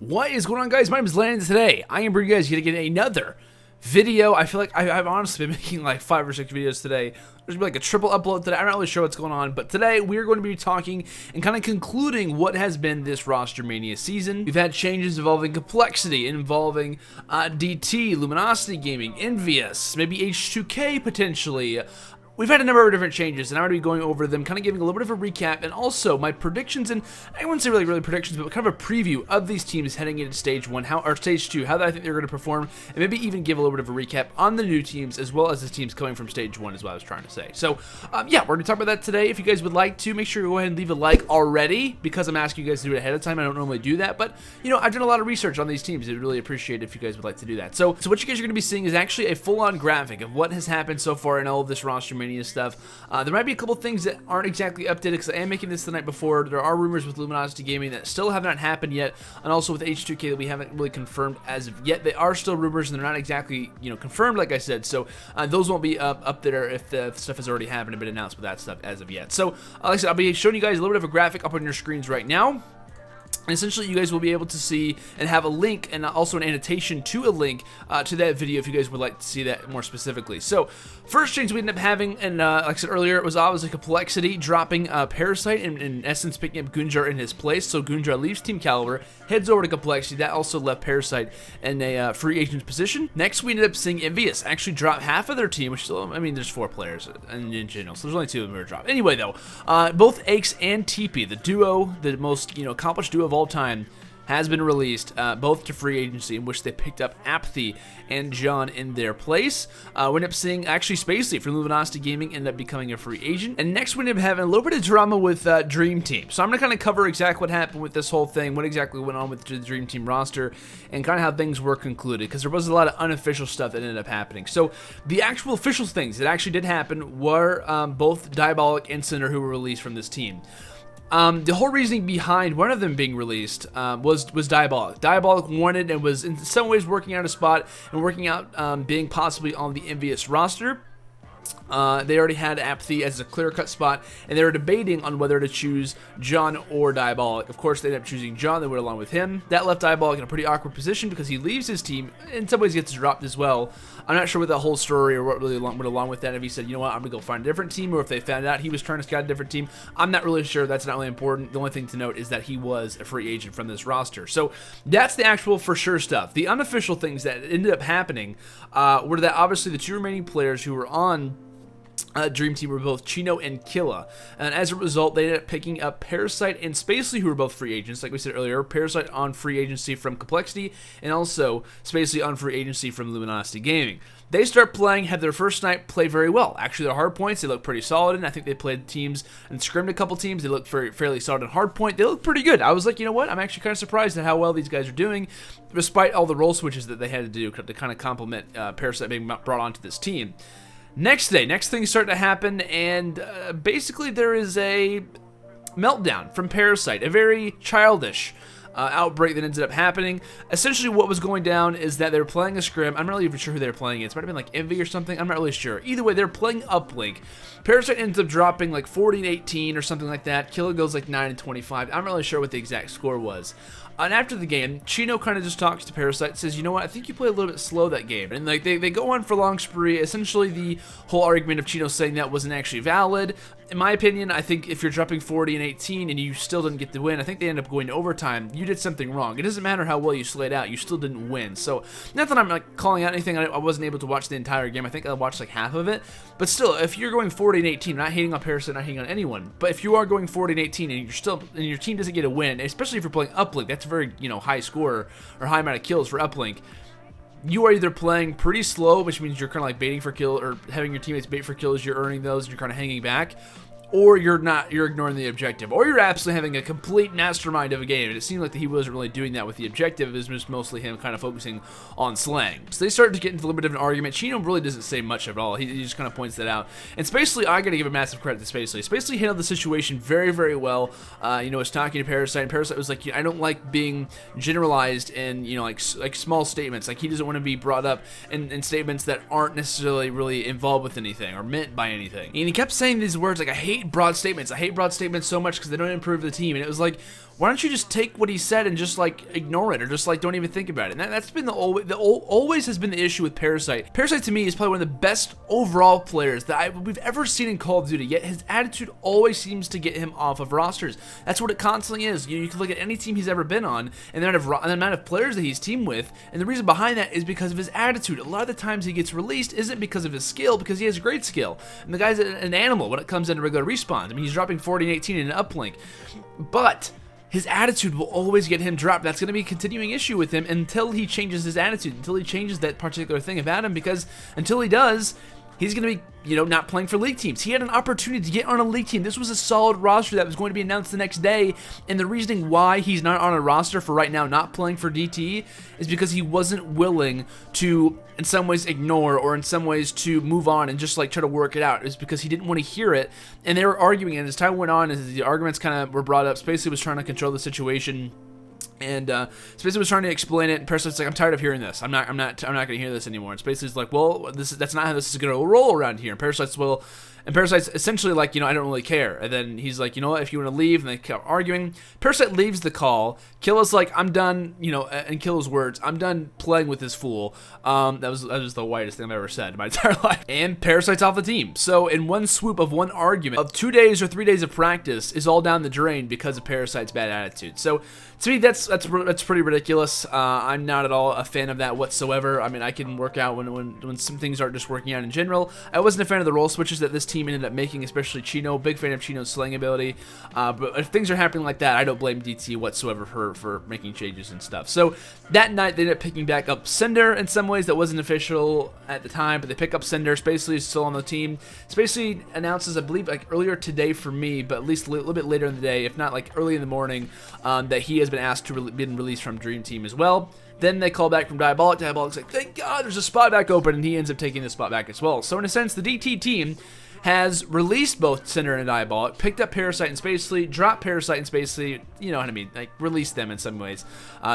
What is going on, guys? My name is Landon. Today I am bringing you guys yet again another video. I feel like I've honestly been making like 5 or 6 videos today. There's gonna be like a triple upload today. I'm not really sure what's going on, but today we're going to be talking and kind of concluding what has been this roster mania season. We've had changes involving complexity, involving DT, Luminosity Gaming, Envious, maybe H2K potentially. We've had a number of different changes, and I'm going to be going over them, kind of giving a little bit of a recap, and also my predictions, and I wouldn't say really predictions, but kind of a preview of these teams heading into Stage 1, or Stage 2, how I think they're going to perform, and maybe even give a little bit of a recap on the new teams, as well as the teams coming from Stage 1, is what I was trying to say. So, yeah, we're going to talk about that today. If you guys would like to, make sure you go ahead and leave a like already, because I'm asking you guys to do it ahead of time. I don't normally do that, but, you know, I've done a lot of research on these teams. I'd really appreciate it if you guys would like to do that. So what you guys are going to be seeing is actually a full-on graphic of what has happened so far in all of this roster mania stuff. There might be a couple things that aren't exactly updated because I am making this the night before. There are rumors with Luminosity Gaming that still have not happened yet, and also with H2K that we haven't really confirmed as of yet. They are still rumors, and they're not exactly, you know, confirmed, like I said. So those won't be up there if the stuff has already happened and been announced with that stuff as of yet. So, like I said, I'll be showing you guys a little bit of a graphic up on your screens right now. And essentially, you guys will be able to see and have a link and also an annotation to a link to that video if you guys would like to see that more specifically. So, first change we ended up having, and like I said earlier, it was obviously complexity, dropping Parasite and in essence picking up Gunjar in his place. So Gunjar leaves Team Caliber, heads over to complexity. That also left Parasite in a free agent position. Next, we ended up seeing Envious actually drop half of their team, which still, I mean, there's 4 players in general, so there's only 2 of them who are dropped. Anyway, though, both Aches and TP, the duo, the most accomplished duo of all time, has been released, both to free agency, in which they picked up Apathy and John in their place. We ended up seeing actually Spacely from Luminosity Gaming end up becoming a free agent. And next we ended up having a little bit of drama with Dream Team. So I'm going to kind of cover exactly what happened with this whole thing, what exactly went on with the Dream Team roster, and kind of how things were concluded, because there was a lot of unofficial stuff that ended up happening. So the actual official things that actually did happen were both Diabolic and Cinder, who were released from this team. The whole reasoning behind one of them being released was Diabolic. Diabolic wanted and was in some ways working out a spot and working out being possibly on the Envious roster. They already had Apathy as a clear-cut spot, and they were debating on whether to choose John or Diabolic. Of course, they ended up choosing John. They went along with him. That left Diabolic in a pretty awkward position because he leaves his team. In some ways, he gets dropped as well. I'm not sure what the whole story or what really went along with that. If he said, you know what, I'm going to go find a different team, or if they found out he was trying to scout a different team, I'm not really sure. That's not really important. The only thing to note is that he was a free agent from this roster. So that's the actual for sure stuff. The unofficial things that ended up happening were that obviously the 2 remaining players who were on Dream Team were both Chino and Killa, and as a result, they ended up picking up Parasite and Spacely, who were both free agents. Like we said earlier, Parasite on free agency from Complexity, and also Spacely on free agency from Luminosity Gaming. They start playing, had their first night play very well. Actually, their hard points, they look pretty solid, and I think they played teams and scrimmed a couple teams. They looked fairly solid on hard point. They look pretty good. I was like, you know what? I'm actually kind of surprised at how well these guys are doing, despite all the role switches that they had to do to kind of complement Parasite being brought onto this team. Next things start to happen, and basically there is a meltdown from Parasite, a very childish outbreak that ended up happening. Essentially what was going down is that they were playing a scrim. I'm not really even sure who they were playing against. It might have been like Envy or something. I'm not really sure. Either way, they're playing uplink. Parasite ends up dropping like 40-18 or something like that. Killa goes like 9-25. I'm not really sure what the exact score was. And after the game, Chino kind of just talks to Parasite and says, you know what, I think you played a little bit slow that game. And like they go on for a long spree. Essentially, the whole argument of Chino saying that wasn't actually valid. In my opinion, I think if you're dropping 40-18 and you still didn't get the win, I think they end up going to overtime. You did something wrong. It doesn't matter how well you slayed out. You still didn't win. So, not that I'm like calling out anything. I wasn't able to watch the entire game. I think I watched like half of it. But still, if you're going 40-18, not hating on Parasite, not hating on anyone, but if you are going 40-18 and your team doesn't get a win, especially if you're playing uplink, that's a very, high score or high amount of kills for uplink. You are either playing pretty slow, which means you're kind of like baiting for kill, or having your teammates bait for kills, you're earning those, and you're kind of hanging back, or you're ignoring the objective, or you're absolutely having a complete mastermind of a game. And it seemed like that he wasn't really doing that with the objective. It was just mostly him kind of focusing on slaying. So they started to get into a little bit of an argument. Chino really doesn't say much at all. He just kind of points that out. And Spacely, I gotta give a massive credit to Spacely. Spacely handled the situation very, very well. Was talking to Parasite, and Parasite was like, I don't like being generalized in, like small statements. Like, he doesn't want to be brought up in statements that aren't necessarily really involved with anything or meant by anything. And he kept saying these words like, I hate broad statements. I hate broad statements so much because they don't improve the team. And it was like, why don't you just take what he said and just like ignore it, or just like don't even think about it? And that's been always has been the issue with Parasite. Parasite to me is probably one of the best overall players that we've ever seen in Call of Duty, yet his attitude always seems to get him off of rosters. That's what it constantly is. You can look at any team he's ever been on and the amount of players that he's teamed with, and the reason behind that is because of his attitude. A lot of the times he gets released isn't because of his skill, because he has great skill, and the guy's an animal when it comes into regular respawns. I mean, he's dropping 40 and 18 in an uplink, but his attitude will always get him dropped. That's going to be a continuing issue with him until he changes his attitude, until he changes that particular thing about him, because until he does, he's going to be, not playing for league teams. He had an opportunity to get on a league team. This was a solid roster that was going to be announced the next day, and the reasoning why he's not on a roster for right now, not playing for DT, is because he wasn't willing to, in some ways, ignore, or in some ways to move on and just like try to work it out. It's because he didn't want to hear it, and they were arguing, and as time went on, as the arguments kind of were brought up, Spacey was trying to control the situation. And Spacey was trying to explain it, and Parasite's like, I'm tired of hearing this. I'm not going to hear this anymore. And Spacey's like, well, that's not how this is going to roll around here. And Parasite's essentially like, I don't really care. And then he's like, you know what, if you want to leave, and they kept arguing. Parasite leaves the call. Killa's like, I'm done, in Killa's words, I'm done playing with this fool. That was the whitest thing I've ever said in my entire life. And Parasite's off the team. So in one swoop of one argument, of 2 days or 3 days of practice is all down the drain because of Parasite's bad attitude. So to me, that's pretty ridiculous. I'm not at all a fan of that whatsoever. I mean, I can work out when some things aren't just working out in general. I wasn't a fan of the role switches that this team ended up making, especially Chino. Big fan of Chino's slaying ability. But if things are happening like that, I don't blame DT whatsoever for making changes and stuff. So that night, they ended up picking back up Cinder in some ways. That wasn't official at the time, but they pick up Cinder. Spacely is still on the team. Spacely announces, I believe, like earlier today for me, but at least a little bit later in the day, if not like early in the morning, that he has been asked to be released from Dream Team as well. Then they call back from Diabolic. Diabolic's like, thank God there's a spot back open, and he ends up taking the spot back as well. So in a sense, the DT team has released both Cinder and Diabolic, picked up Parasite and Spacely, dropped Parasite and Spacely, you know what I mean, like released them in some ways.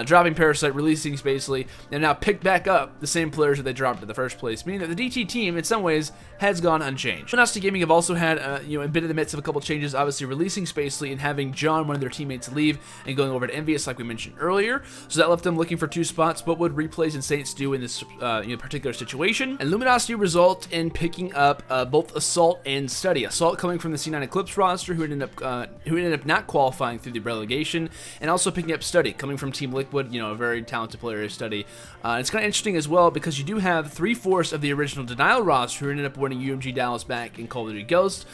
Dropping Parasite, releasing Spacely, and now picked back up the same players that they dropped in the first place, meaning that the DT team, in some ways, has gone unchanged. Luminosity Gaming have also had, been in the midst of a couple changes, obviously releasing Spacely and having John, one of their teammates, leave and going over to Envious, like we mentioned earlier. So that left them looking for 2 spots. What would Replays and Saints do in this particular situation? And Luminosity result in picking up both Assault and Study. Assault coming from the C9 Eclipse roster, who ended up not qualifying through the relegation, and also picking up Study coming from Team Liquid. A very talented player is Study. It's kind of interesting as well because you do have 3/4 of the original Denial roster who ended up winning UMG Dallas back in Call of Duty Ghost,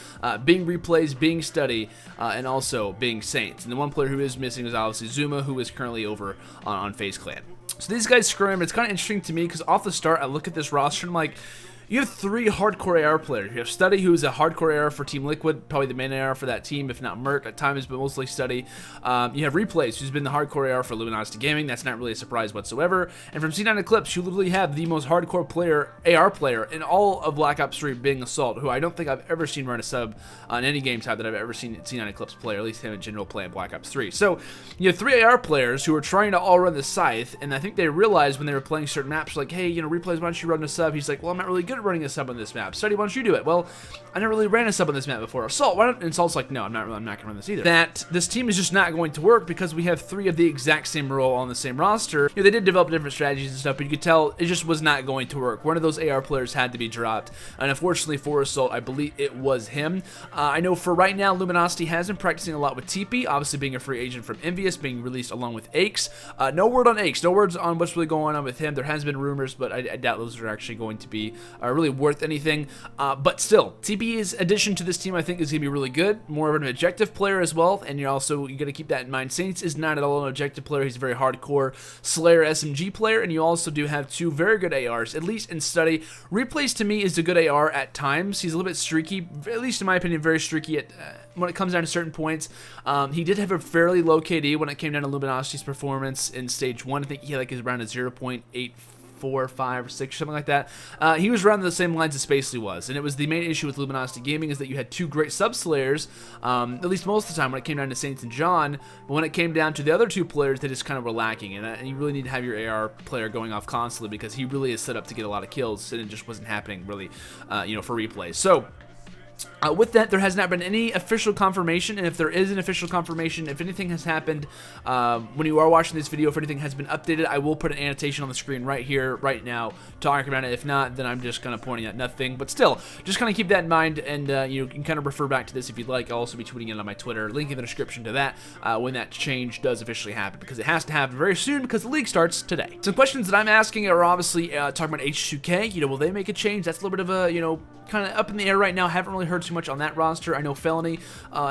being Replays, being Study, and also being Saints. And the one player who is missing is obviously Zuma, who is currently over on FaZe Clan. So these guys scrim. It's kind of interesting to me because off the start, I look at this roster and I'm like, you have 3 hardcore AR players. You have Study, who is a hardcore AR for Team Liquid, probably the main AR for that team, if not Merc at times, but mostly Study. You have Replays, who's been the hardcore AR for Luminosity Gaming. That's not really a surprise whatsoever. And from C9 Eclipse, you literally have the most hardcore AR player in all of Black Ops 3 being Assault, who I don't think I've ever seen run a sub on any game type that I've ever seen C9 Eclipse play, or at least him in general play in Black Ops 3. So you have 3 AR players who are trying to all run the Scythe, and I think they realized when they were playing certain maps, like, hey, Replays, why don't you run a sub? He's like, well, I'm not really good at running a sub on this map. Study, why don't you do it? Well, I never really ran a sub on this map before. Assault, why don't? And Assault's like, no, I'm not gonna run this either. That this team is just not going to work because we have 3 of the exact same role on the same roster. They did develop different strategies and stuff, but you could tell it just was not going to work. One of those AR players had to be dropped, and unfortunately for Assault, I believe it was him. I know for right now, Luminosity has been practicing a lot with TP, obviously being a free agent from Envious, being released along with Aches. No word on Aches, no words on what's really going on with him. There has been rumors, but I doubt those are actually going to be really worth anything. But still, TP's addition to this team, I think, is going to be really good. More of an objective player as well, and you got to keep that in mind. Saints is not at all an objective player. He's a very hardcore Slayer SMG player, and you also do have 2 very good ARs, at least in Study. Replays, to me, is a good AR at times. He's a little bit streaky, at least in my opinion, very streaky when it comes down to certain points. He did have a fairly low KD when it came down to Luminosity's performance in Stage 1. I think he had around a 0.84, 5, or 6, something like that. He was around the same lines as Spacely was, and it was the main issue with Luminosity Gaming is that you had 2 great sub-slayers, at least most of the time when it came down to Saints and John, but when it came down to the other 2 players, they just kind of were lacking, and you really need to have your AR player going off constantly because he really is set up to get a lot of kills, and it just wasn't happening really, for Replays. So With that, there has not been any official confirmation, and if there is an official confirmation, if anything has happened when you are watching this video, if anything has been updated, I will put an annotation on the screen right here, right now, talking about it. If not, then I'm just kind of pointing at nothing. But still, just kind of keep that in mind, and you can kind of refer back to this if you'd like. I'll also be tweeting it on my Twitter, link in the description to that when that change does officially happen, because it has to happen very soon because the league starts today. Some questions that I'm asking are obviously talking about H2K. Will they make a change? That's a little bit of a, kind of up in the air right now. Haven't really heard too much on that roster. I know Felony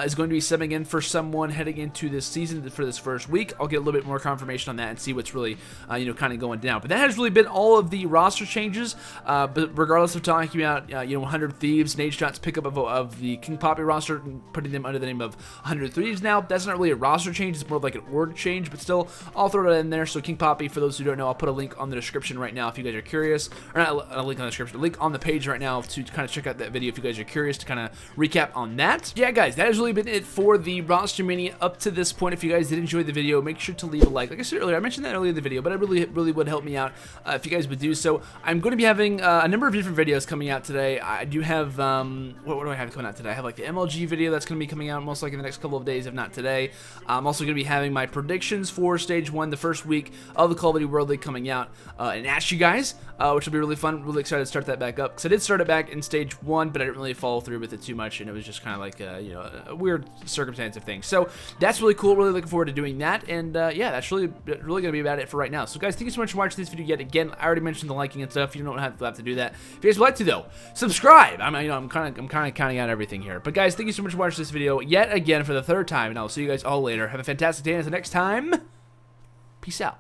is going to be subbing in for someone heading into this season for this first week. I'll get a little bit more confirmation on that and see what's really, kind of going down. But that has really been all of the roster changes. But regardless of talking about, 100 Thieves, Nate Shot's pickup of the King Poppy roster and putting them under the name of 100 Thieves now, that's not really a roster change. It's more of like an org change, but still, I'll throw that in there. So King Poppy, for those who don't know, I'll put a link on the description right now if you guys are curious. Or not a link on the description, a link on the page right now to kind of check out that video if you guys are curious to kind of recap on that. Yeah, guys, that has really been it for the roster mania up to this point. If you guys did enjoy the video, make sure to leave a like. Like I said earlier, I mentioned that earlier in the video, but it really would help me out if you guys would do so. I'm going to be having a number of different videos coming out today. I do have, what do I have coming out today? I have like the MLG video that's going to be coming out most likely in the next couple of days, if not today. I'm also going to be having my predictions for Stage 1, the first week of the Call of Duty World League coming out, and ask you guys, which will be really fun. Really excited to start that back up, because I did start it back in Stage 1, but I didn't really follow through with it too much, and it was just kind of like a weird circumstance of things. So that's really cool. Really looking forward to doing that, and yeah, that's really gonna be about it for right now. So guys, thank you so much for watching this video yet again. I already mentioned the liking and stuff. You don't have to do that. If you guys would like to though, subscribe. I'm kind of counting out everything here. But guys, thank you so much for watching this video yet again for the third time, and I'll see you guys all later. Have a fantastic day, and until next time, peace out.